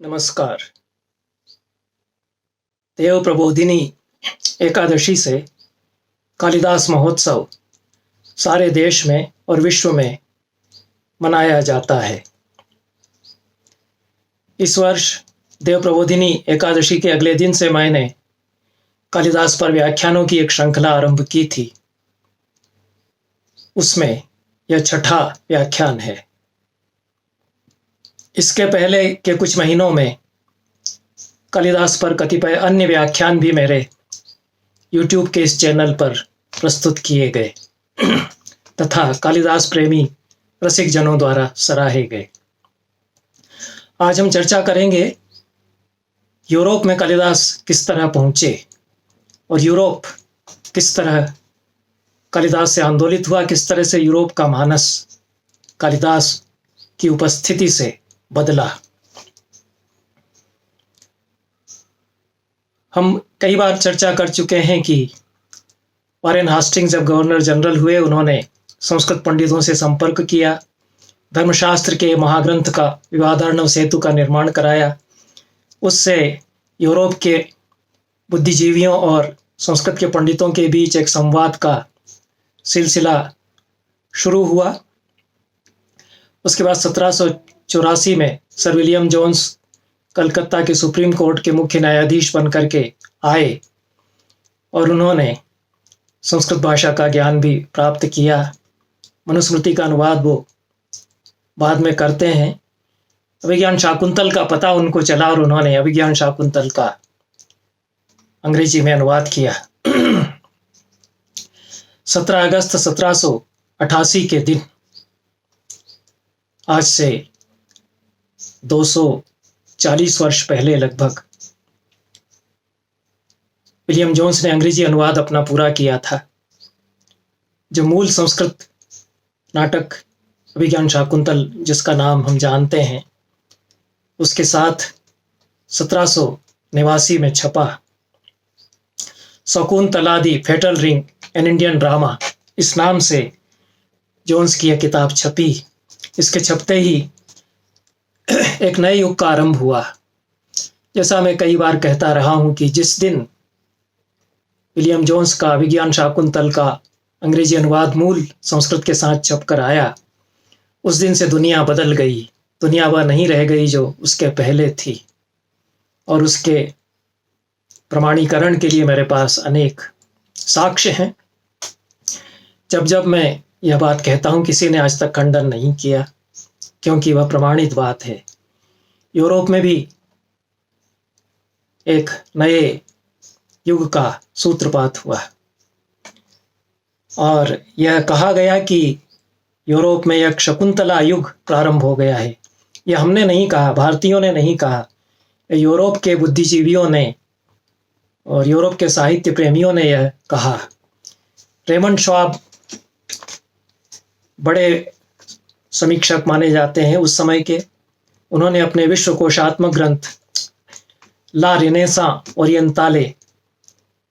नमस्कार। देव प्रबोधिनी एकादशी से कालिदास महोत्सव सारे देश में और विश्व में मनाया जाता है। इस वर्ष देव प्रबोधिनी एकादशी के अगले दिन से मैंने कालिदास पर व्याख्यानों की एक श्रृंखला आरंभ की थी। उसमें यह छठा व्याख्यान है। इसके पहले के कुछ महीनों में कालिदास पर कतिपय अन्य व्याख्यान भी मेरे YouTube के इस चैनल पर प्रस्तुत किए गए तथा कालिदास प्रेमी रसिक जनों द्वारा सराहे गए। आज हम चर्चा करेंगे यूरोप में कालिदास किस तरह पहुंचे और यूरोप किस तरह कालिदास से आंदोलित हुआ, किस तरह से यूरोप का मानस कालिदास की उपस्थिति से बदला। हम कई बार चर्चा कर चुके हैं कि वॉरेन हास्टिंग्स जब गवर्नर जनरल हुए, उन्होंने संस्कृत पंडितों से संपर्क किया, धर्मशास्त्र के महाग्रंथ का विवादार्णव सेतु का निर्माण कराया। उससे यूरोप के बुद्धिजीवियों और संस्कृत के पंडितों के बीच एक संवाद का सिलसिला शुरू हुआ। उसके बाद 1784 में सर विलियम जोन्स कलकत्ता के सुप्रीम कोर्ट के मुख्य न्यायाधीश बन करके आए और उन्होंने संस्कृत भाषा का ज्ञान भी प्राप्त किया। मनुस्मृति का अनुवाद वो बाद में करते हैं। अभिज्ञान शाकुंतल का पता उनको चला और उन्होंने अभिज्ञान शाकुंतल का अंग्रेजी में अनुवाद किया। 17 अगस्त 1788 के दिन, आज से 240 वर्ष पहले लगभग, विलियम जोन्स ने अंग्रेजी अनुवाद अपना पूरा किया था। जो मूल संस्कृत नाटक अभिज्ञान शाकुंतल, जिसका नाम हम जानते हैं, उसके साथ 1789 में छपा Shakuntala the fatal ring an Indian drama, इस नाम से जोन्स की यह किताब छपी। इसके छपते ही एक नए युग का आरंभ हुआ। जैसा मैं कई बार कहता रहा हूं कि जिस दिन विलियम जोन्स का अभिज्ञान शाकुंतल का अंग्रेजी अनुवाद मूल संस्कृत के साथ छपकर आया, उस दिन से दुनिया बदल गई। दुनिया वह नहीं रह गई जो उसके पहले थी। और उसके प्रमाणीकरण के लिए मेरे पास अनेक साक्ष्य हैं। जब जब मैं यह बात कहता हूं, किसी ने आज तक खंडन नहीं किया, क्योंकि वह प्रमाणित बात है। यूरोप में भी एक नए युग का सूत्रपात हुआ और यह कहा गया कि यूरोप में एक शकुंतला युग प्रारंभ हो गया है। यह हमने नहीं कहा, भारतीयों ने नहीं कहा, यूरोप के बुद्धिजीवियों ने और यूरोप के साहित्य प्रेमियों ने यह कहा। रेमंड श्वाब बड़े समीक्षक माने जाते हैं उस समय के। उन्होंने अपने विश्वकोशात्मक ग्रंथ ला रिनेसा ओरिएंताले,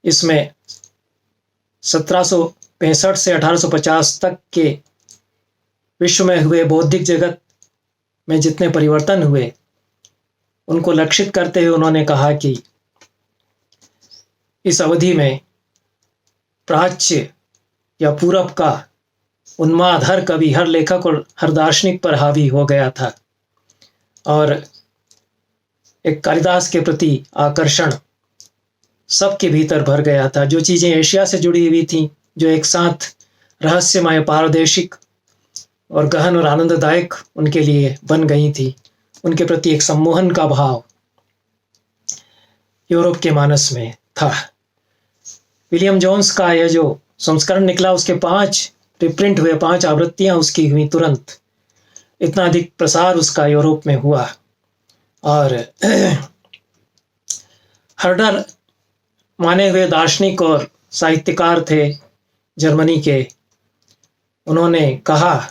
इसमें 1765 से 1850 तक के विश्व में हुए बौद्धिक जगत में जितने परिवर्तन हुए, उनको लक्षित करते हुए उन्होंने कहा कि इस अवधि में प्राच्य या पूरब का उन्माद हर कवि, हर लेखक और हर दार्शनिक पर हावी हो गया था और एक कालिदास के प्रति आकर्षण सबके भीतर भर गया था। जो चीजें एशिया से जुड़ी हुई थी, जो एक साथ रहस्यमय, पारदर्शिक और गहन और आनंददायक उनके लिए बन गई थी, उनके प्रति एक सम्मोहन का भाव यूरोप के मानस में था। विलियम जोन्स का यह जो संस्करण निकला, उसके 5 रिप्रिंट हुए, 5 आवृत्तियां उसकी हुई तुरंत। इतना अधिक प्रसार उसका यूरोप में हुआ। और हर्डर माने हुए दार्शनिक और साहित्यकार थे जर्मनी के। उन्होंने कहा,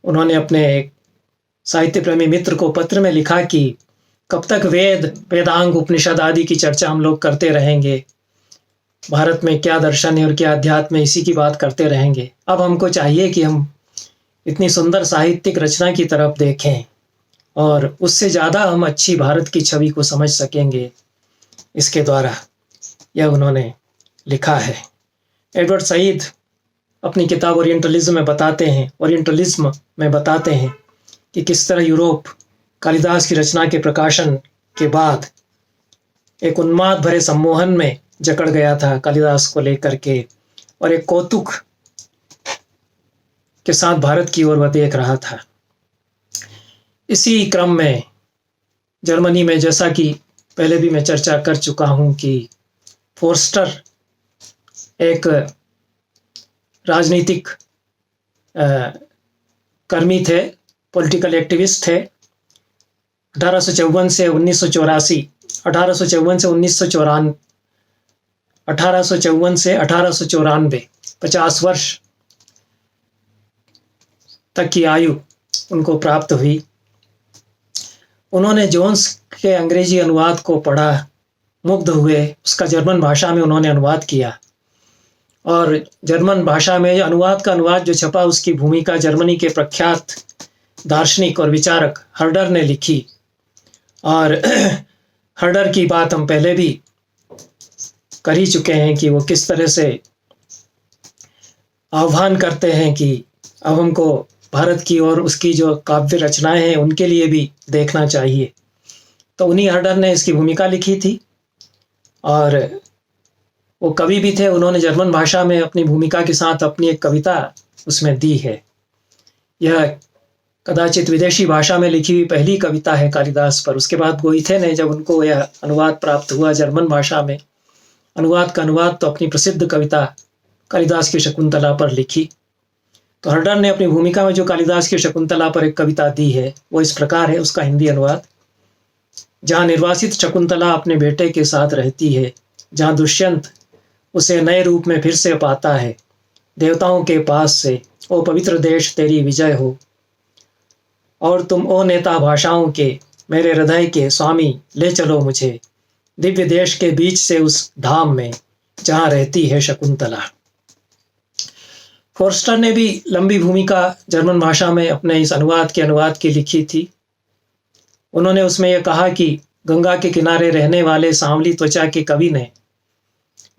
उन्होंने अपने एक साहित्य प्रेमी मित्र को पत्र में लिखा कि कब तक वेद, वेदांग, उपनिषद आदि की चर्चा हम लोग करते रहेंगे। भारत में क्या दर्शन है और क्या अध्यात्म है, इसी की बात करते रहेंगे। अब हमको चाहिए कि हम इतनी सुंदर साहित्यिक रचना की तरफ देखें और उससे ज़्यादा हम अच्छी भारत की छवि को समझ सकेंगे इसके द्वारा, यह उन्होंने लिखा है। एडवर्ड सईद अपनी किताब ओरिएंटलिज्म में बताते हैं कि किस तरह यूरोप कालिदास की रचना के प्रकाशन के बाद एक उन्माद भरे सम्मोहन में जकड़ गया था कालिदास को लेकर के, और एक कौतुक के साथ भारत की ओर वह देख रहा था। इसी क्रम में जर्मनी में, जैसा कि पहले भी मैं चर्चा कर चुका हूं कि फोर्स्टर एक राजनीतिक कर्मी थे, पॉलिटिकल एक्टिविस्ट थे। 1854 से 1984 50 वर्ष तक की आयु उनको प्राप्त हुई। उन्होंने जोन्स के अंग्रेजी अनुवाद को पढ़ा, मुग्ध हुए, उसका जर्मन भाषा में उन्होंने अनुवाद किया, और जर्मन भाषा में अनुवाद का अनुवाद जो छपा उसकी भूमिका जर्मनी के प्रख्यात दार्शनिक और विचारक हर्डर ने लिखी। और हर्डर की बात हम पहले भी कर ही चुके हैं कि वो किस तरह से आह्वान करते हैं कि अब हमको भारत की और उसकी जो काव्य रचनाएं हैं उनके लिए भी देखना चाहिए। तो उन्हीं हर्डर ने इसकी भूमिका लिखी थी, और वो कवि भी थे। उन्होंने जर्मन भाषा में अपनी भूमिका के साथ अपनी एक कविता उसमें दी है। यह कदाचित विदेशी भाषा में लिखी हुई पहली कविता है कालिदास पर। उसके बाद गोइथे ने, जब उनको यह अनुवाद प्राप्त हुआ जर्मन भाषा में, अनुवाद का अनुवाद तो अपनी प्रसिद्ध कविता कालिदास की शकुंतला पर लिखी। तो हर्डर ने अपनी भूमिका में जो कालिदास की शकुंतला पर एक कविता दी है वो इस प्रकार है, उसका हिंदी अनुवाद। जहाँ निर्वासित शकुंतला अपने बेटे के साथ रहती है, जहाँ दुष्यंत उसे नए रूप में फिर से पाता है, देवताओं के पास से, ओ पवित्र देश तेरी विजय हो, और तुम ओ नेता भाषाओं के, मेरे हृदय के स्वामी, ले चलो मुझे दिव्य देश के बीच से उस धाम में जहाँ रहती है शकुंतला। फोर्स्टर ने भी लंबी भूमिका जर्मन भाषा में अपने इस अनुवाद की लिखी थी। उन्होंने उसमें यह कहा कि गंगा के किनारे रहने वाले सांवली त्वचा के कवि ने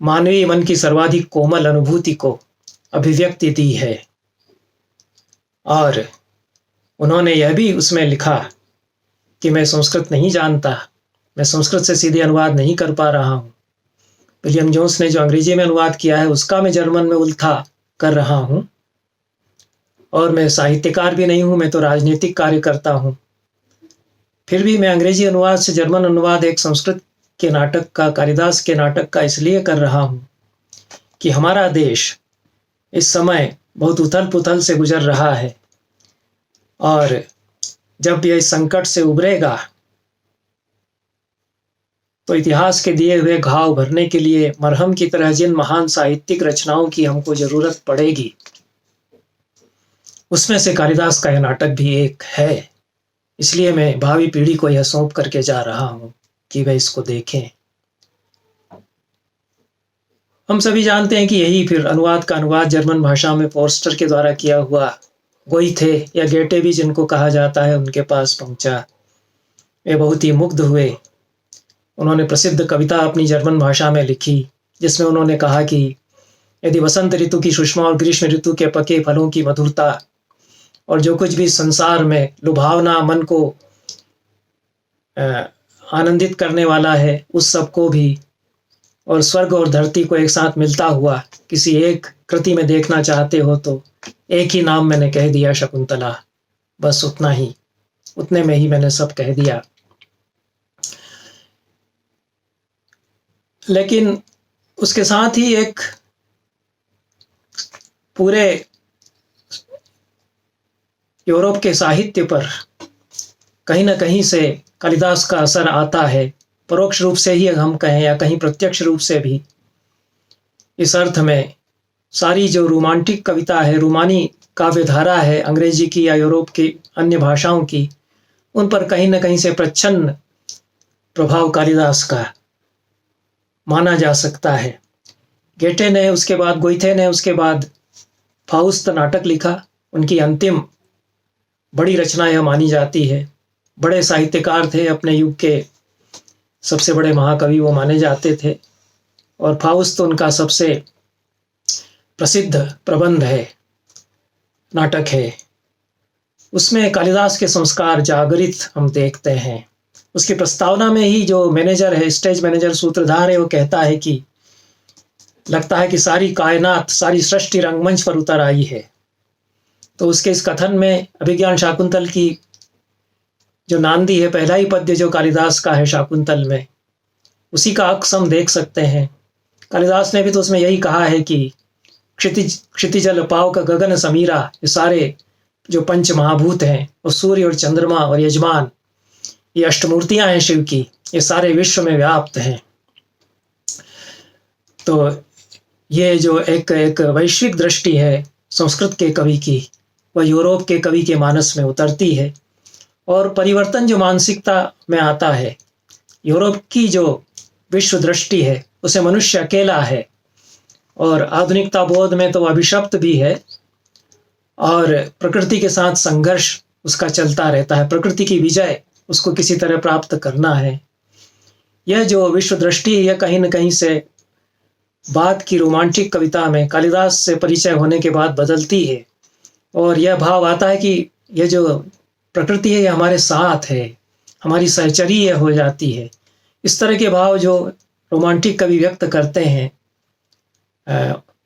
मानवीय मन की सर्वाधिक कोमल अनुभूति को अभिव्यक्ति दी है। और उन्होंने यह भी उसमें लिखा कि मैं संस्कृत नहीं जानता, मैं संस्कृत से सीधे अनुवाद नहीं कर पा रहा हूँ। विलियम जोन्स ने जो अंग्रेजी में अनुवाद किया है उसका मैं जर्मन में उल्था कर रहा हूँ, और मैं साहित्यकार भी नहीं हूँ, मैं तो राजनीतिक कार्य करता हूँ। फिर भी मैं अंग्रेजी अनुवाद से जर्मन अनुवाद एक संस्कृत के नाटक का, कालिदास के नाटक का इसलिए कर रहा हूँ कि हमारा देश इस समय बहुत उथल पुथल से गुजर रहा है, और जब यह इस संकट से उबरेगा तो इतिहास के दिए हुए घाव भरने के लिए मरहम की तरह जिन महान साहित्यिक रचनाओं की हमको जरूरत पड़ेगी, उसमें से कालिदास का यह नाटक भी एक है। इसलिए मैं भावी पीढ़ी को यह सौंप करके जा रहा हूं कि वे इसको देखें। हम सभी जानते हैं कि यही फिर अनुवाद का अनुवाद जर्मन भाषा में फोर्स्टर के द्वारा किया हुआ गोइथे या गेटे भी जिनको कहा जाता है उनके पास पहुंचा। वे बहुत ही मुग्ध हुए। उन्होंने प्रसिद्ध कविता अपनी जर्मन भाषा में लिखी, जिसमें उन्होंने कहा कि यदि वसंत ऋतु की सुषमा और ग्रीष्म ऋतु के पके फलों की मधुरता और जो कुछ भी संसार में लुभावना, मन को आनंदित करने वाला है, उस सब को भी और स्वर्ग और धरती को एक साथ मिलता हुआ किसी एक कृति में देखना चाहते हो तो एक ही नाम मैंने कह दिया, शकुंतला। बस उतना ही, उतने में ही मैंने सब कह दिया। लेकिन उसके साथ ही एक पूरे यूरोप के साहित्य पर कहीं ना कहीं से कालिदास का असर आता है, परोक्ष रूप से ही हम कहें या कहीं प्रत्यक्ष रूप से भी। इस अर्थ में सारी जो रोमांटिक कविता है, रोमानी काव्यधारा है, अंग्रेजी की या यूरोप की अन्य भाषाओं की, उन पर कहीं ना कहीं से प्रच्छन्न प्रभाव कालिदास का माना जा सकता है। गेटे ने उसके बाद, गोइथे ने उसके बाद फाउस्ट नाटक लिखा। उनकी अंतिम बड़ी रचना यह मानी जाती है। बड़े साहित्यकार थे, अपने युग के सबसे बड़े महाकवि वो माने जाते थे। और फाउस्ट तो उनका सबसे प्रसिद्ध प्रबंध है, नाटक है। उसमें कालिदास के संस्कार जागरित हम देखते हैं। उसकी प्रस्तावना में ही जो मैनेजर है, स्टेज मैनेजर, सूत्रधार है, वो कहता है कि लगता है कि सारी कायनात, सारी सृष्टि रंगमंच पर उतर आई है। तो उसके इस कथन में अभिज्ञान शाकुंतल की जो नांदी है, पहला ही पद्य जो कालिदास का है शाकुंतल में, उसी का अक्स हम देख सकते हैं। कालिदास ने भी तो उसमें यही कहा है कि क्षितिजल पाव का गगन समीरा, ये सारे जो पंच महाभूत हैं, और सूर्य और चंद्रमा और यजमान, ये अष्टमूर्तियां हैं शिव की, ये सारे विश्व में व्याप्त हैं। तो ये जो एक वैश्विक दृष्टि है संस्कृत के कवि की, वह यूरोप के कवि के मानस में उतरती है। और परिवर्तन जो मानसिकता में आता है, यूरोप की जो विश्व दृष्टि है, उसे मनुष्य अकेला है, और आधुनिकता बोध में तो अभिशप्त भी है, और प्रकृति के साथ संघर्ष उसका चलता रहता है। प्रकृति की विजय उसको किसी तरह प्राप्त करना है। यह जो विश्व दृष्टि है, यह कहीं न कहीं से बाद की रोमांटिक कविता में कालिदास से परिचय होने के बाद बदलती है। और यह भाव आता है कि यह जो प्रकृति है, यह हमारे साथ है, हमारी सहचरी यह हो जाती है। इस तरह के भाव जो रोमांटिक कवि व्यक्त करते हैं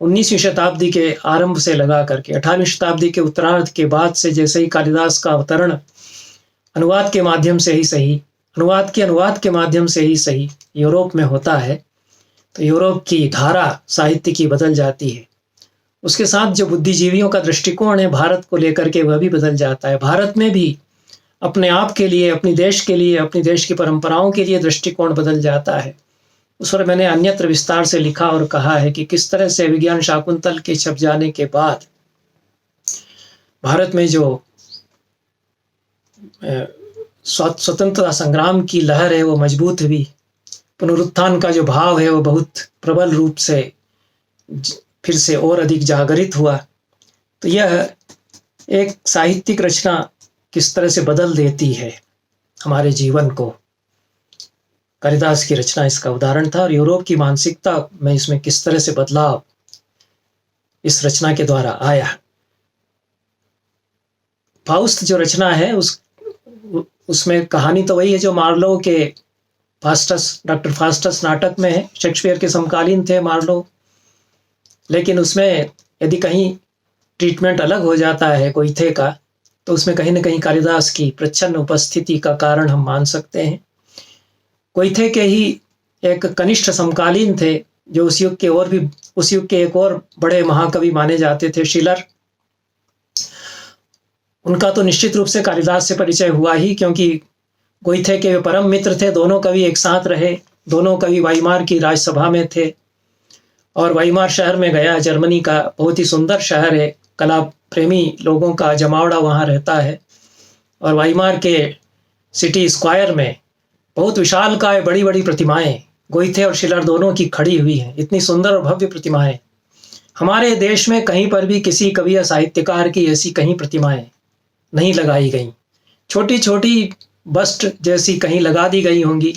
19वीं शताब्दी के आरंभ से लगा करके 18वीं शताब्दी के उत्तरार्ध के बाद से, जैसे ही कालिदास का अवतरण अनुवाद के माध्यम से ही सही, अनुवाद के माध्यम से ही सही यूरोप में होता है, तो यूरोप की धारा साहित्य की बदल जाती है। उसके साथ जो बुद्धिजीवियों का दृष्टिकोण है भारत को लेकर के, वह भी बदल जाता है। भारत में भी अपने आप के लिए, अपनी देश के लिए, अपनी देश की परंपराओं के लिए दृष्टिकोण बदल जाता है। उस पर मैंने अन्यत्र विस्तार से लिखा और कहा है कि किस तरह से विज्ञान शाकुंतल के छप जाने के बाद भारत में जो स्वतंत्रता संग्राम की लहर है वो मजबूत हुई। पुनरुत्थान का जो भाव है वो बहुत प्रबल रूप से फिर से और अधिक जागरित हुआ। तो यह एक साहित्यिक रचना किस तरह से बदल देती है हमारे जीवन को, कालिदास की रचना इसका उदाहरण था। और यूरोप की मानसिकता में इसमें किस तरह से बदलाव इस रचना के द्वारा आया। फाउस्ट जो रचना है उसमें कहानी तो वही है जो मार्लो के डॉक्टर फास्टस नाटक में है। शेक्सपियर के समकालीन थे मार्लो, लेकिन उसमें यदि कहीं ट्रीटमेंट अलग हो जाता है गोइथे का, तो उसमें कहीं न कहीं कालिदास की प्रच्छन्न उपस्थिति का कारण हम मान सकते हैं। गोइथे के ही एक कनिष्ठ समकालीन थे जो उस युग के एक और बड़े महाकवि माने जाते थे, शिलर। उनका तो निश्चित रूप से कालिदास से परिचय हुआ ही, क्योंकि गोइथे के वे परम मित्र थे। दोनों कवि एक साथ रहे, दोनों कवि वाइमार की राजसभा में थे, और वाइमार शहर में गया, जर्मनी का बहुत ही सुंदर शहर है, कला प्रेमी लोगों का जमावड़ा वहाँ रहता है। और वाइमार के सिटी स्क्वायर में बहुत विशालकाय बड़ी बड़ी प्रतिमाएं गोइथे और शिलर दोनों की खड़ी हुई हैं। इतनी सुंदर और भव्य प्रतिमाएं हमारे देश में कहीं पर भी किसी कवि या साहित्यकार की ऐसी कहीं प्रतिमाएं नहीं लगाई गई। छोटी छोटी बस्ट जैसी कहीं लगा दी गई होंगी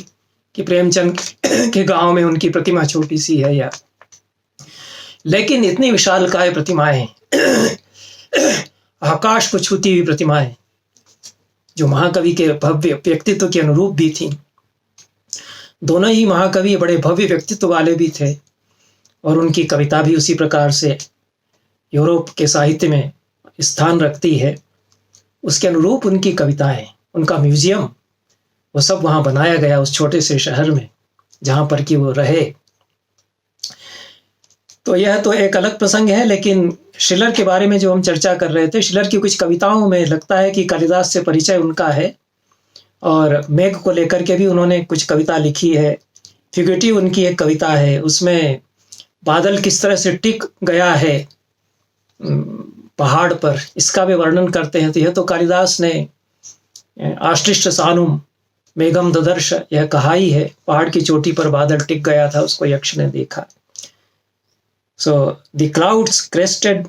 कि प्रेमचंद के गांव में उनकी प्रतिमा छोटी सी है या, लेकिन इतनी विशालकाय प्रतिमाएं आकाश को छूती हुई प्रतिमाएं जो महाकवि के भव्य व्यक्तित्व के अनुरूप भी थी। दोनों ही महाकवि बड़े भव्य व्यक्तित्व वाले भी थे, और उनकी कविता भी उसी प्रकार से यूरोप के साहित्य में स्थान रखती है। उसके अनुरूप उनकी कविताएं, उनका म्यूजियम, वो सब वहाँ बनाया गया उस छोटे से शहर में जहाँ पर कि वो रहे। तो यह तो एक अलग प्रसंग है, लेकिन शिलर के बारे में जो हम चर्चा कर रहे थे, शिलर की कुछ कविताओं में लगता है कि कालिदास से परिचय उनका है, और मेघ को लेकर के भी उन्होंने कुछ कविता लिखी है। फ्यूगिटिव उनकी एक कविता है, उसमें बादल किस तरह से टिक गया है पहाड़ पर, इसका भी वर्णन करते हैं। तो यह तो कालिदास ने आश्लिष्ट सानुम मेघम ददर्श यह कहा ही है, पहाड़ की चोटी पर बादल टिक गया था, उसको यक्ष ने देखा। So the clouds crested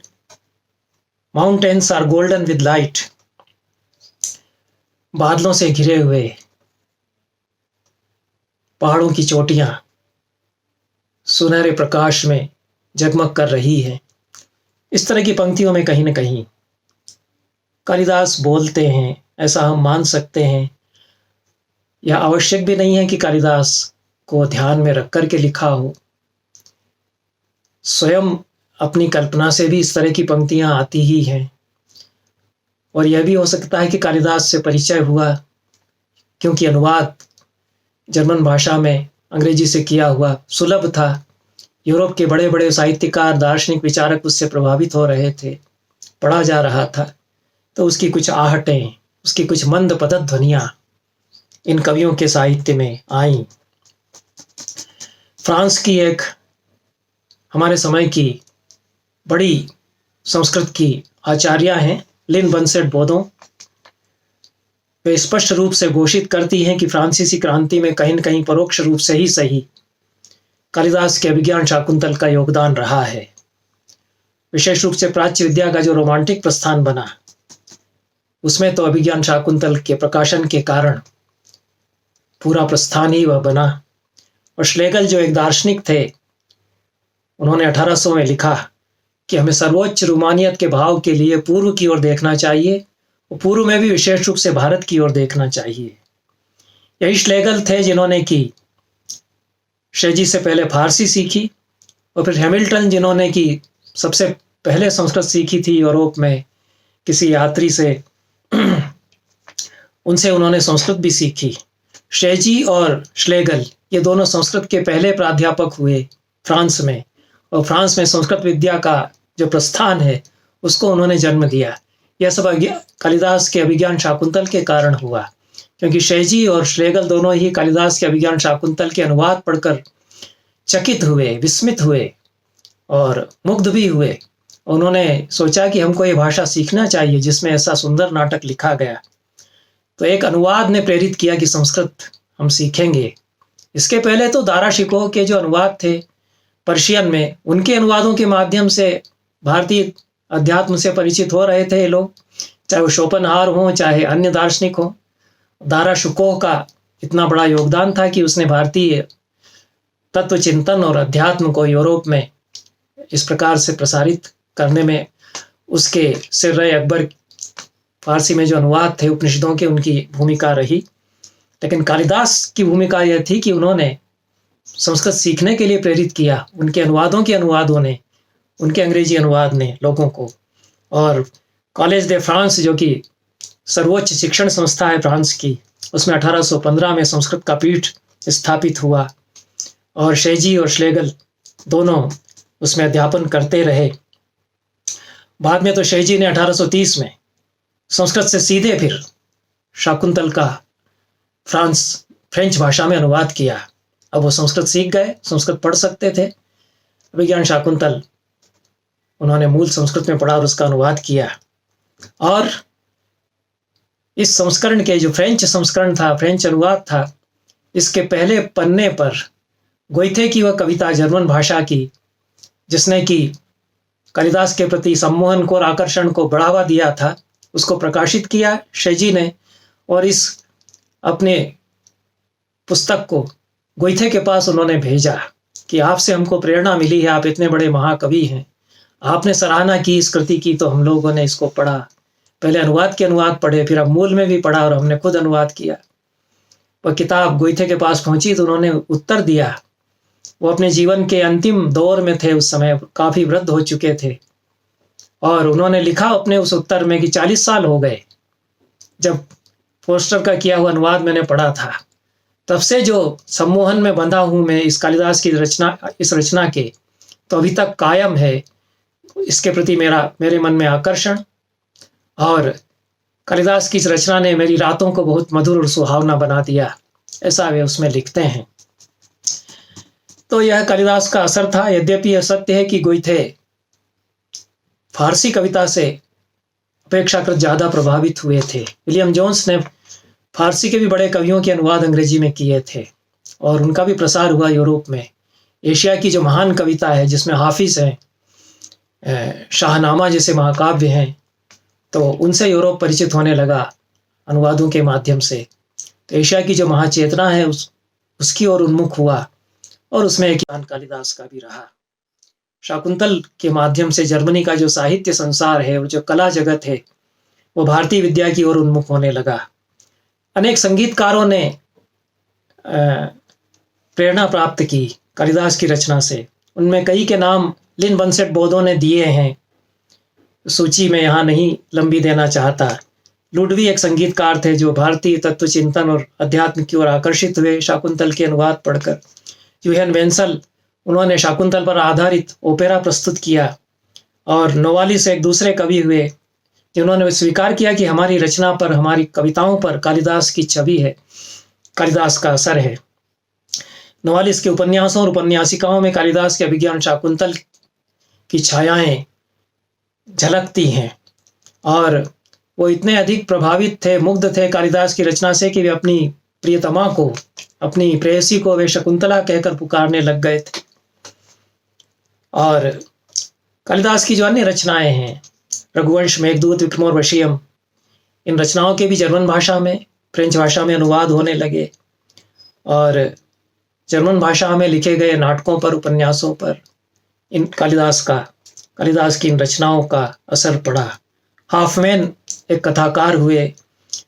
mountains are golden with light. बादलों से घिरे हुए पहाड़ों की चोटियां सुनहरे प्रकाश में जगमग कर रही है। इस तरह की पंक्तियों में कहीं न कहीं कालिदास बोलते हैं, ऐसा हम मान सकते हैं। यह आवश्यक भी नहीं है कि कालिदास को ध्यान में रख कर के लिखा हो। स्वयं अपनी कल्पना से भी इस तरह की पंक्तियां आती ही हैं। और यह भी हो सकता है कि कालिदास से परिचय हुआ क्योंकि अनुवाद जर्मन भाषा में अंग्रेजी से किया हुआ सुलभ था। यूरोप के बड़े बड़े साहित्यकार, दार्शनिक विचारक उससे प्रभावित हो रहे थे, पढ़ा जा रहा था। तो उसकी कुछ आहटें, उसकी कुछ मंद पतत ध्वनियाँ इन कवियों के साहित्य में आईं। फ्रांस की एक हमारे समय की बड़ी संस्कृत की आचार्या हैं लिन बंसेट बोदों। वे स्पष्ट रूप से घोषित करती हैं कि फ्रांसीसी क्रांति में कहीं न कहीं परोक्ष रूप से ही सही कालिदास के अभिज्ञान शाकुंतल का योगदान रहा है। विशेष रूप से प्राच्य विद्या का जो रोमांटिक प्रस्थान बना, उसमें तो अभिज्ञान शाकुंतल के प्रकाशन के कारण पूरा प्रस्थान ही वह बना। और श्लेगल जो एक दार्शनिक थे, उन्होंने 1800 में लिखा कि हमें सर्वोच्च रूमानियत के भाव के लिए पूर्व की ओर देखना चाहिए, और पूर्व में भी विशेष रूप से भारत की ओर देखना चाहिए। यही श्लेगल थे जिन्होंने की शेजी से पहले फारसी सीखी, और फिर हैमिल्टन जिन्होंने की सबसे पहले संस्कृत सीखी थी यूरोप में किसी यात्री से, उनसे उन्होंने संस्कृत भी सीखी। शेजी और श्लेगल ये दोनों संस्कृत के पहले प्राध्यापक हुए फ्रांस में, और फ्रांस में संस्कृत विद्या का जो प्रस्थान है उसको उन्होंने जन्म दिया। यह सब कालिदास के अभिज्ञान शाकुंतल के कारण हुआ, क्योंकि शेजी और श्लेगल दोनों ही कालिदास के अभिज्ञान शाकुंतल के अनुवाद पढ़कर चकित हुए, विस्मित हुए और मुग्ध भी हुए। उन्होंने सोचा कि हमको ये भाषा सीखना चाहिए जिसमें ऐसा सुंदर नाटक लिखा गया। तो एक अनुवाद ने प्रेरित किया कि संस्कृत हम सीखेंगे। इसके पहले तो दारा शिकोह के जो अनुवाद थे पर्शियन में, उनके अनुवादों के माध्यम से भारतीय अध्यात्म से परिचित हो रहे थे ये लोग, चाहे वो शोपेनहावर हों चाहे अन्य दार्शनिक हों। दारा शिकोह का इतना बड़ा योगदान था कि उसने भारतीय तत्व चिंतन और अध्यात्म को यूरोप में इस प्रकार से प्रसारित करने में उसके सिर्रे अकबर फारसी में जो अनुवाद थे उपनिषदों के, उनकी भूमिका रही। लेकिन कालिदास की भूमिका यह थी कि उन्होंने संस्कृत सीखने के लिए प्रेरित किया। उनके अनुवादों ने, उनके अंग्रेजी अनुवाद ने लोगों को। और कॉलेज दे फ्रांस जो कि सर्वोच्च शिक्षण संस्था है फ्रांस की, उसमें 1815 में संस्कृत का पीठ स्थापित हुआ और शेजी और श्लेगल दोनों उसमें अध्यापन करते रहे। बाद में तो शेजी ने 1830 में संस्कृत से सीधे फिर शाकुंतल का फ्रेंच भाषा में अनुवाद किया। अब वो संस्कृत सीख गए, संस्कृत पढ़ सकते थे। अभिज्ञान शाकुंतल उन्होंने मूल संस्कृत में पढ़ा और उसका अनुवाद किया। और इस संस्करण के जो फ्रेंच संस्करण था, फ्रेंच अनुवाद था, इसके पहले पन्ने पर गोइथे की वह कविता जर्मन भाषा की, जिसने कि कालिदास के प्रति सम्मोहन को और आकर्षण को बढ़ावा दिया था, उसको प्रकाशित किया शेजी ने। और इस अपने पुस्तक को गोइथे के पास उन्होंने भेजा कि आपसे हमको प्रेरणा मिली है, आप इतने बड़े महाकवि हैं, आपने सराहना की इस कृति की, तो हम लोगों ने इसको पढ़ा। पहले अनुवाद के अनुवाद पढ़े, फिर अब मूल में भी पढ़ा और हमने खुद अनुवाद किया। वह किताब गोइथे के पास पहुंची तो उन्होंने उत्तर दिया। वो अपने जीवन के अंतिम दौर में थे, उस समय काफ़ी वृद्ध हो चुके थे। और उन्होंने लिखा अपने उस उत्तर में कि 40 साल हो गए जब फोस्टर का किया हुआ अनुवाद मैंने पढ़ा था, तब से जो सम्मोहन में बंधा हूँ मैं इस कालिदास की इस रचना के, तो अभी तक कायम है इसके प्रति मेरे मन में आकर्षण। और कालिदास की इस रचना ने मेरी रातों को बहुत मधुर और सुहावना बना दिया, ऐसा वे उसमें लिखते हैं। तो यह कालिदास का असर था। यद्यपि यह सत्य है कि गोइथे फारसी कविता से अपेक्षाकृत ज़्यादा प्रभावित हुए थे। विलियम जोन्स ने फारसी के भी बड़े कवियों के अनुवाद अंग्रेजी में किए थे और उनका भी प्रसार हुआ यूरोप में। एशिया की जो महान कविता है जिसमें हाफिज हैं, शाहनामा जैसे महाकाव्य हैं, तो उनसे यूरोप परिचित होने लगा। अनुवादों के माध्यम से। तो एशिया की जो महाचेतना है उसकी ओर उन्मुख हुआ और उसमें एक ज्ञान कालिदास का भी रहा। शाकुंतल के माध्यम से जर्मनी का जो साहित्य संसार है और जो कला जगत है वो भारतीय विद्या की ओर उन्मुख होने लगा। अनेक संगीतकारों ने प्रेरणा प्राप्त की कालिदास की रचना से। उनमें कई के नाम लिन बंसेट बोदो ने दिए हैं, सूची में यहाँ नहीं लंबी देना चाहता। लुडवी एक संगीतकार थे जो भारतीय तत्व चिंतन और अध्यात्म की ओर आकर्षित हुए शाकुंतल के अनुवाद पढ़कर। यूहेन वेंसल, उन्होंने शाकुंतल पर आधारित ओपेरा प्रस्तुत किया। और नोवालिस एक दूसरे कवि हुए जिन्होंने स्वीकार किया कि हमारी रचना पर, हमारी कविताओं पर कालिदास की छवि है, कालिदास का असर है। नोवालिस के उपन्यासों और उपन्यासिकाओं में कालिदास के अभिज्ञान शाकुंतल की छायाएं झलकती हैं और वो इतने अधिक प्रभावित थे, मुग्ध थे कालिदास की रचना से कि वे अपनी प्रियतमा को, अपनी प्रेयसी को वे शकुंतला कहकर पुकारने लग गए थे। और कालिदास की जो अन्य रचनाएं हैं, रघुवंश, मेघदूत, विक्रमोर्वशीयम, इन रचनाओं के भी जर्मन भाषा में, फ्रेंच भाषा में अनुवाद होने लगे और जर्मन भाषा में लिखे गए नाटकों पर, उपन्यासों पर इन कालिदास की इन रचनाओं का असर पड़ा। हाफमैन एक कथाकार हुए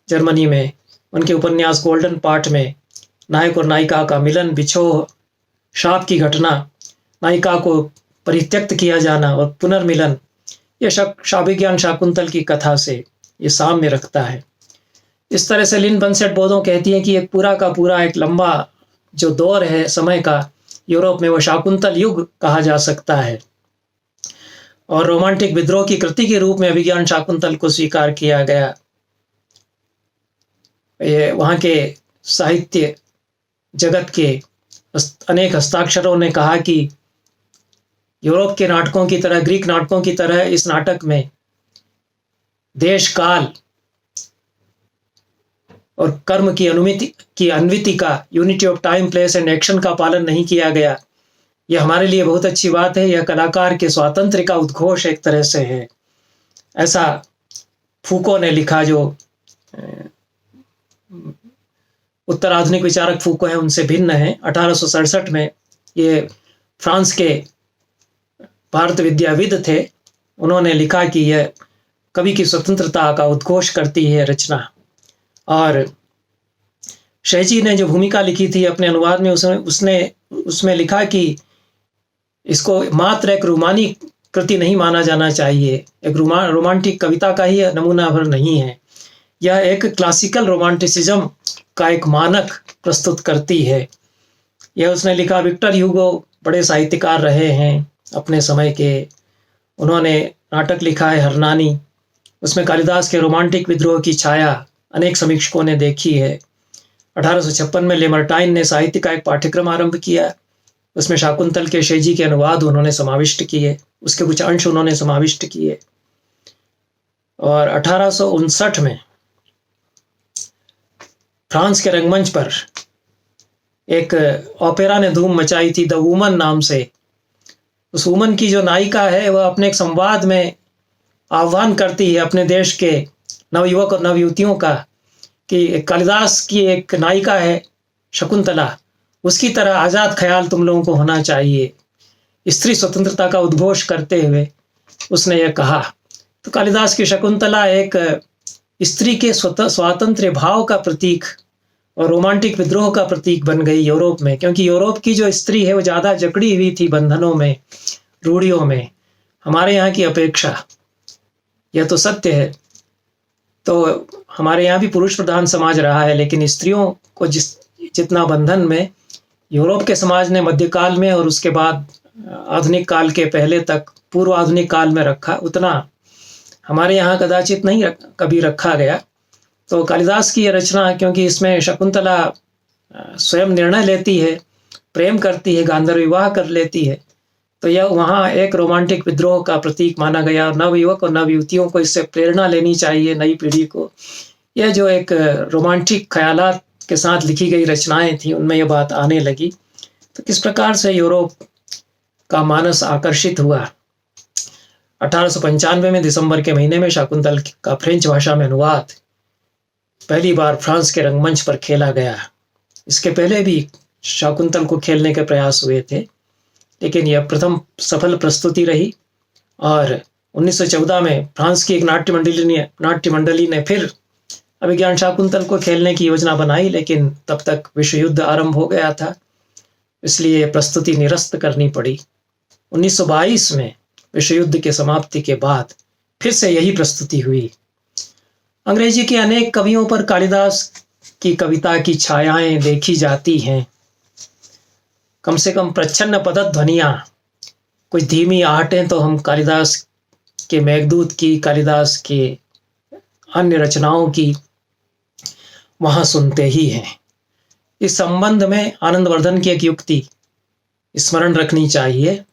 जर्मनी में। उनके उपन्यास गोल्डन पार्ट में नायक और नायिका का मिलन, बिछोह, शाप की घटना, नायिका को परित्यक्त किया जाना और पुनर्मिलन, ये शाभिज्ञान शाकुंतल की कथा से ये साम्य रखता है। इस तरह से लिन बंसेट बोदो कहती है कि एक पूरा का पूरा एक लंबा जो दौर है समय का यूरोप में, वो शाकुंतल युग कहा जा सकता है। और रोमांटिक विद्रोह की कृति के रूप में अभिज्ञान शाकुंतल को स्वीकार किया गया। ये वहाँ के साहित्य जगत के अनेक हस्ताक्षरों ने कहा कि यूरोप के नाटकों की तरह, ग्रीक नाटकों की तरह इस नाटक में देश, काल और कर्म की अन्विति का, unity of time, place and action का पालन नहीं किया गया। यह हमारे लिए बहुत अच्छी बात है। यह कलाकार के स्वातंत्र्य का उद्घोष एक तरह से है। ऐसा फूको ने लिखा, जो उत्तर आधुनिक विचारक फूको हैं उनसे भिन्न है। 1867 में ये फ्रांस के भारत विद्याविद थे। उन्होंने लिखा कि यह कवि की स्वतंत्रता का उद्घोष करती है रचना। और शहजी ने जो भूमिका लिखी थी अपने अनुवाद में, उसमें लिखा कि इसको मात्र एक रोमानी कृति नहीं माना जाना चाहिए, एक रोमांटिक कविता का ही नमूना भर नहीं है। यह एक क्लासिकल रोमांटिसिज्म का एक मानक प्रस्तुत करती है। यह उसने लिखा। विक्टर ह्यूगो बड़े साहित्यकार रहे हैं अपने समय के। उन्होंने नाटक लिखा है हरनानी। उसमें कालिदास के रोमांटिक विद्रोह की छाया अनेक समीक्षकों ने देखी है। 1856 में लेमर्टाइन ने साहित्य का एक पाठ्यक्रम आरंभ किया। उसमें शाकुंतल के शेजी के अनुवाद उन्होंने समाविष्ट किए, उसके कुछ अंश उन्होंने समाविष्ट किए। और 1859 में फ्रांस के रंगमंच पर एक ओपेरा ने धूम मचाई थी, द वुमन नाम से। उस वुमन की जो नायिका है वह अपने एक संवाद में आह्वान करती है अपने देश के नवयुवक और नवयुवतियों का कि कालिदास की एक नायिका है शकुंतला, उसकी तरह आज़ाद ख्याल तुम लोगों को होना चाहिए। स्त्री स्वतंत्रता का उद्घोष करते हुए उसने यह कहा। तो कालिदास की शकुंतला एक स्त्री के स्वातंत्र्य भाव का प्रतीक और रोमांटिक विद्रोह का प्रतीक बन गई यूरोप में, क्योंकि यूरोप की जो स्त्री है वो ज़्यादा जकड़ी हुई थी बंधनों में, रूढ़ियों में, हमारे यहाँ की अपेक्षा। यह तो सत्य है। तो हमारे यहाँ भी पुरुष प्रधान समाज रहा है, लेकिन स्त्रियों को जितना बंधन में यूरोप के समाज ने मध्यकाल में और उसके बाद आधुनिक काल के पहले तक पूर्व आधुनिक काल में रखा, उतना हमारे यहाँ कदाचित नहीं कभी रखा गया। तो कालिदास की यह रचना, क्योंकि इसमें शकुंतला स्वयं निर्णय लेती है, प्रेम करती है, गांधर्व विवाह कर लेती है, तो यह वहाँ एक रोमांटिक विद्रोह का प्रतीक माना गया। और नवयुवक और नवयुवतियों को इससे प्रेरणा लेनी चाहिए, नई पीढ़ी को। यह जो एक रोमांटिक ख्यालात के साथ लिखी गई रचनाएं थी, उनमें यह बात आने लगी। तो किस प्रकार से यूरोप का मानस आकर्षित हुआ। 1895 में दिसंबर के महीने में शाकुंतल का फ्रेंच भाषा में अनुवाद पहली बार फ्रांस के रंगमंच पर खेला गया। इसके पहले भी शाकुंतल को खेलने के प्रयास हुए थे, लेकिन यह प्रथम सफल प्रस्तुति रही। और 1914 में फ्रांस की एक नाट्य मंडली ने फिर अभिज्ञान शाकुंतल को खेलने की योजना बनाई, लेकिन तब तक विश्व युद्ध आरंभ हो गया था, इसलिए प्रस्तुति निरस्त करनी पड़ी। 1922 में विश्व युद्ध के समाप्ति के बाद फिर से यही प्रस्तुति हुई। अंग्रेजी के अनेक कवियों पर कालिदास की कविता की छायाएं देखी जाती हैं। कम से कम प्रच्छन्न पदध्वनियां, कुछ धीमी आहटें तो हम कालिदास के मेघदूत की, कालिदास के अन्य रचनाओं की वहां सुनते ही हैं। इस संबंध में आनंदवर्धन की एक युक्ति स्मरण रखनी चाहिए।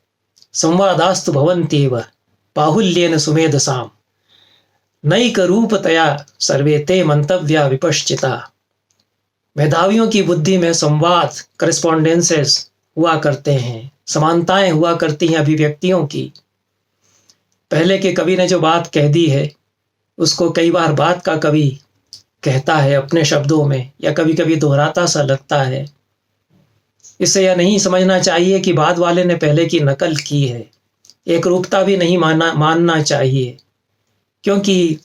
संवादास्तु भवन्त्येव बाहुल्येन सुमेधसाम नैक रूपतया सर्वे ते मंतव्या विपश्चिता। मेधावियों की बुद्धि में संवाद, करेस्पॉन्डेंसेस हुआ करते हैं, समानताएं हुआ करती हैं अभिव्यक्तियों की। पहले के कवि ने जो बात कह दी है उसको कई बार बाद का कवि कहता है अपने शब्दों में, या कभी कभी दोहराता सा लगता है। इससे यह नहीं समझना चाहिए कि बाद वाले ने पहले की नकल की है। एक रूपता भी नहीं मानना चाहिए, क्योंकि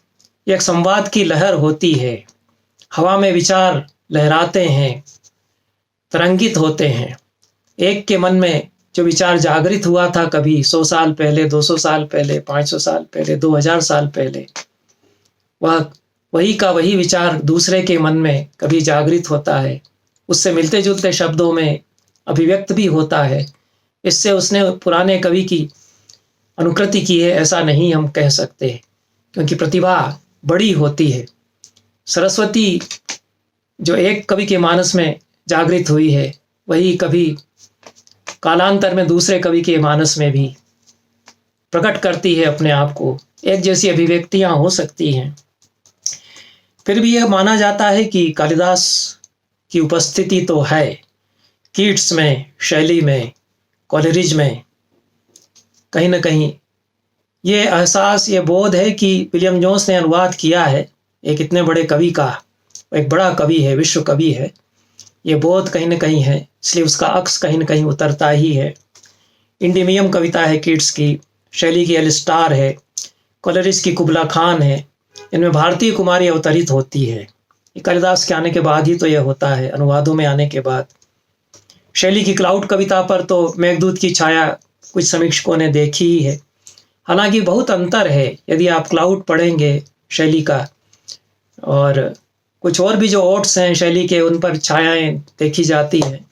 एक संवाद की लहर होती है। हवा में विचार लहराते हैं, तरंगित होते हैं। एक के मन में जो विचार जागृत हुआ था कभी 100 साल पहले, 200 साल पहले, 500 साल पहले, 2000 साल पहले, वह वही का वही विचार दूसरे के मन में कभी जागृत होता है, उससे मिलते जुलते शब्दों में अभिव्यक्त भी होता है। इससे उसने पुराने कवि की अनुकृति की है ऐसा नहीं हम कह सकते, क्योंकि प्रतिभा बड़ी होती है। सरस्वती जो एक कवि के मानस में जागृत हुई है, वही कभी कालांतर में दूसरे कवि के मानस में भी प्रकट करती है अपने आप को। एक जैसी अभिव्यक्तियां हो सकती हैं। फिर भी यह माना जाता है कि कालिदास की उपस्थिति तो है कीट्स में, शैली में, कॉलेरिज में। कहीं ना कहीं ये एहसास, ये बोध है कि विलियम जोन्स ने अनुवाद किया है एक इतने बड़े कवि का, एक बड़ा कवि है, विश्व कवि है, ये बोध कहीं ना कहीं है, इसलिए उसका अक्स कहीं ना कहीं उतरता ही है। इंडीमियम कविता है कीट्स की, शैली की एलिस्टार है, कॉलेरिज की कुबला खान है। इनमें भारतीय कुमारी अवतरित होती है। ये कालिदास के आने के बाद ही तो यह होता है, अनुवादों में आने के बाद। शैली की क्लाउड कविता पर तो मेघदूत की छाया कुछ समीक्षकों ने देखी ही है। हालांकि बहुत अंतर है यदि आप क्लाउड पढ़ेंगे शैली का, और कुछ और भी जो ओट्स हैं शैली के, उन पर छायाएं देखी जाती हैं,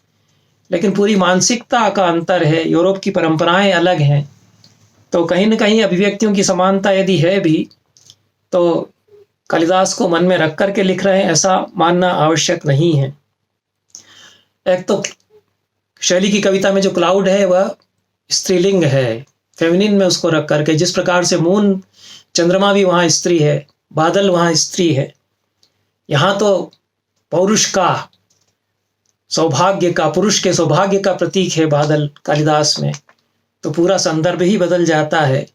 लेकिन पूरी मानसिकता का अंतर है। यूरोप की परंपराएं अलग हैं, तो कहीं ना कहीं अभिव्यक्तियों की समानता यदि है भी, तो कालिदास को मन में रख करके लिख रहे हैं ऐसा मानना आवश्यक नहीं है। एक तो शैली की कविता में जो क्लाउड है वह स्त्रीलिंग है, फेमिनिन में उसको रख करके, जिस प्रकार से मून, चंद्रमा भी वहाँ स्त्री है, बादल वहाँ स्त्री है। यहाँ तो पौरुष का, सौभाग्य का, पुरुष के सौभाग्य का प्रतीक है बादल कालिदास में, तो पूरा संदर्भ ही बदल जाता है।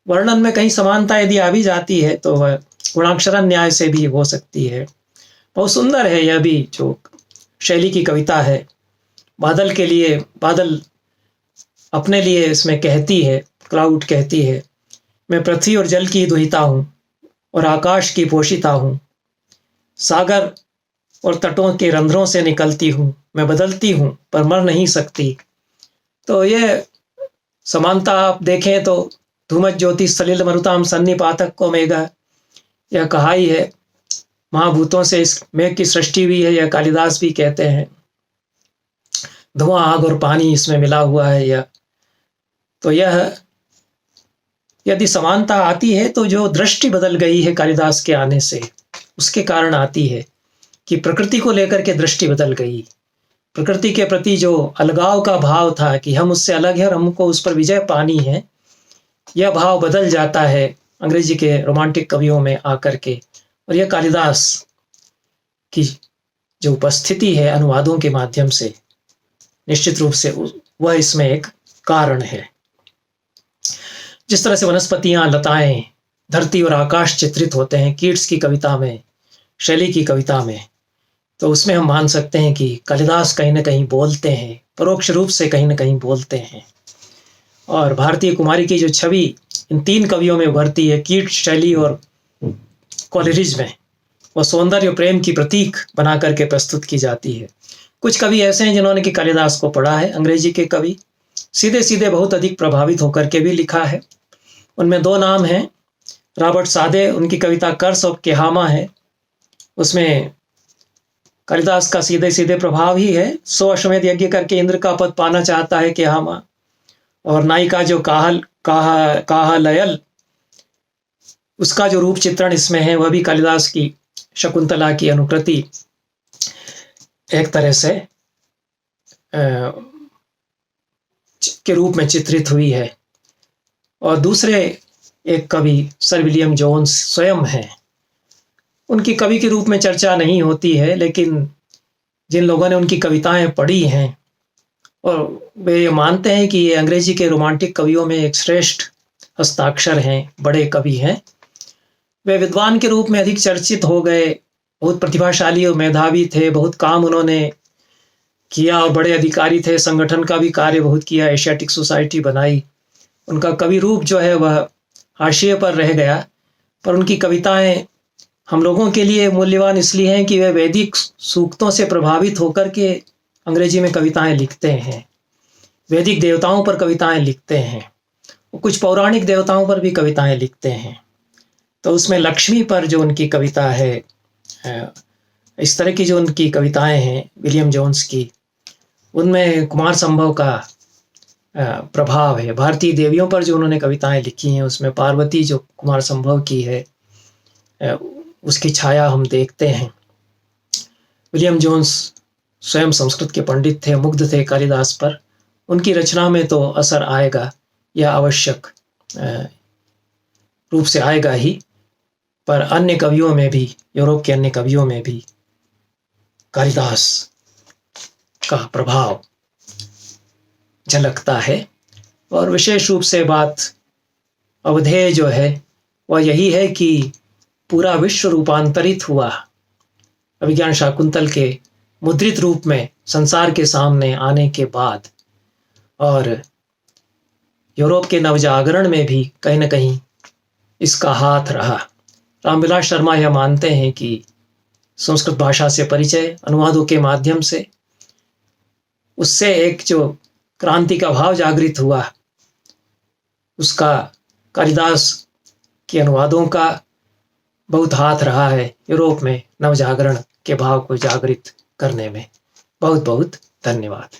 वर्णन में कहीं समानता यदि आ भी जाती है तो वह गुणाक्षर न्याय से भी हो सकती है। बहुत सुंदर है यह भी जो शैली की कविता है। बादल के लिए, बादल अपने लिए इसमें कहती है, क्लाउड कहती है, मैं पृथ्वी और जल की दुहिता हूँ और आकाश की पोषिता हूँ, सागर और तटों के रंध्रों से निकलती हूँ, मैं बदलती हूँ पर मर नहीं सकती। तो ये समानता आप देखें तो धूमत ज्योति सलिल मरुताम सन्निपातक को मेघा, यह कहा ही है, महाभूतों से इस मेघ की सृष्टि हुई है, यह कालिदास भी कहते हैं। धुआं, आग और पानी इसमें मिला हुआ है यह। तो यह यदि समानता आती है तो जो दृष्टि बदल गई है कालिदास के आने से, उसके कारण आती है कि प्रकृति को लेकर के दृष्टि बदल गई। प्रकृति के प्रति जो अलगाव का भाव था कि हम उससे अलग हैं और हमको उस पर विजय पानी है, यह भाव बदल जाता है अंग्रेजी के रोमांटिक कवियों में आकर के। और यह कालिदास की जो उपस्थिति है अनुवादों के माध्यम से, निश्चित रूप से वह इसमें एक कारण है। जिस तरह से वनस्पतियां, लताएं, धरती और आकाश चित्रित होते हैं कीट्स की कविता में, शैली की कविता में, तो उसमें हम मान सकते हैं कि कालिदास कहीं न कहीं बोलते हैं, परोक्ष रूप से कहीं न कहीं बोलते हैं। और भारतीय कुमारी की जो छवि इन 3 कवियों में उभरती है, कीट, शैली और कोलेरिज में, वो सौंदर्य और प्रेम की प्रतीक बना करके प्रस्तुत की जाती है। कुछ कवि ऐसे हैं जिन्होंने कि कालिदास को पढ़ा है, अंग्रेजी के कवि, सीधे-सीधे बहुत अधिक प्रभावित होकर के भी लिखा है। उनमें 2 नाम हैं, रॉबर्ट सादे, उनकी कविता कर्स ऑफ केहामा है, उसमें कालिदास का सीधे-सीधे प्रभाव ही है। 100 अश्वमेध यज्ञ करके इंद्र का पद पाना चाहता है केहामा, और नायिका जो काहलयल, उसका जो रूप चित्रण इसमें है वह भी कालिदास की शकुंतला की अनुकृति एक तरह से के रूप में चित्रित हुई है। और दूसरे एक कवि सर विलियम जोन्स स्वयं हैं। उनकी कवि के रूप में चर्चा नहीं होती है, लेकिन जिन लोगों ने उनकी कविताएं पढ़ी हैं और वे ये मानते हैं कि ये अंग्रेजी के रोमांटिक कवियों में एक श्रेष्ठ हस्ताक्षर हैं, बड़े कवि हैं। वे विद्वान के रूप में अधिक चर्चित हो गए, बहुत प्रतिभाशाली और मेधावी थे, बहुत काम उन्होंने किया और बड़े अधिकारी थे, संगठन का भी कार्य बहुत किया, एशियाटिक सोसाइटी बनाई। उनका कवि रूप जो है वह हाशिए पर रह गया, पर उनकी कविताएं हम लोगों के लिए मूल्यवान इसलिए हैं कि वे वैदिक सूक्तों से प्रभावित होकर के अंग्रेजी में कविताएं लिखते हैं, वैदिक देवताओं पर कविताएं लिखते हैं, कुछ पौराणिक देवताओं पर भी कविताएं लिखते हैं। तो उसमें लक्ष्मी पर जो उनकी कविता है, इस तरह की जो उनकी कविताएं हैं विलियम जोन्स की, उनमें कुमार संभव का प्रभाव है। भारतीय देवियों पर जो उन्होंने कविताएं लिखी हैं उसमें पार्वती जो कुमार संभव की है, उसकी छाया हम देखते हैं। विलियम जोन्स स्वयं संस्कृत के पंडित थे, मुग्ध थे कालिदास पर। उनकी रचना में तो असर आएगा, यह आवश्यक रूप से आएगा ही, पर अन्य कवियों में भी, यूरोप के अन्य कवियों में भी कालिदास का प्रभाव झलकता है। और विशेष रूप से बात अवधेय जो है वह यही है कि पूरा विश्व रूपांतरित हुआ अभिज्ञान शाकुंतल के मुद्रित रूप में संसार के सामने आने के बाद, और यूरोप के नवजागरण में भी कहीं न कहीं इसका हाथ रहा। रामविलास शर्मा यह मानते हैं कि संस्कृत भाषा से परिचय, अनुवादों के माध्यम से, उससे एक जो क्रांति का भाव जागृत हुआ, उसका कालिदास के अनुवादों का बहुत हाथ रहा है यूरोप में नवजागरण के भाव को जागृत करने में। बहुत बहुत धन्यवाद।